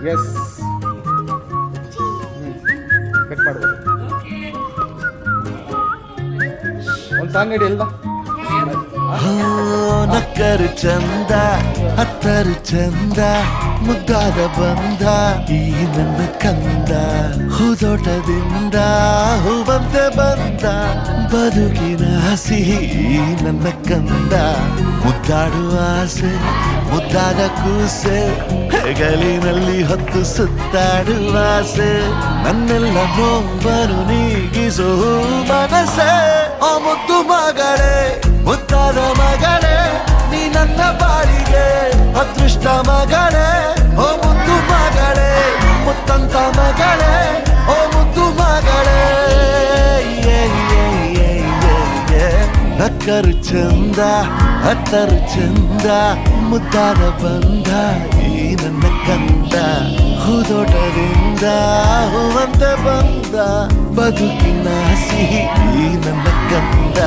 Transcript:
S, cut ಮಾಡ್ಬೋದು. ಒಂದು song ಹೇಳಿ ಅಲ್ವಾ? ನಕ್ಕರು ಚಂದ ಹತ್ತರು ಚಂದ ಮುದ್ದಾದ ಬಂದ ಈ ನನ್ನ ಕಂದ ಹೂದೋಟದಿಂದ ಹೂವಂತೆ ಬಂದ ಬದುಕಿನ ಸಿಹಿ ನನ್ನ ಕಂದ ಮುದ್ದಾಡುವ ಆಸೆ ಮುದ್ದಾದ ಕೂಸೆ ಹೆಗಲಿನಲ್ಲಿ ಹೊತ್ತು ಸುತ್ತಾಡುವ ಆಸೆ ನನ್ನೆಲ್ಲ ನೋವನ್ನು ನೀಗಿಸೋ ಮನಸ್ಸೆ ಆ ಮುದ್ದು ಮಗಳೇ ಮುದ್ದಾದ ಮಗಳೇ ನೀ ನನ್ನ ಬಾಳಿಗೆ ಅದೃಷ್ಟ ಮಗಳೇ ಓ ಮುದ್ದು ಮಗಳೇ ಮುತ್ತಂತ ಮಗಳೇ ಓ ಮುದ್ದು ಮಗಳೇ ನಕ್ಕರು ಚಂದ ಹತ್ತರು ಚಂದ ಮುದ್ದಾದ ಬಂದ ಈ ನನ್ನ ಕಂದ ಹೂದೋಟದಿಂದ ಹೂವಂತೆ ಬಂದ ಬದುಕಿನ ಸಿಹಿ ಈ ನನ್ನ ಕಂದ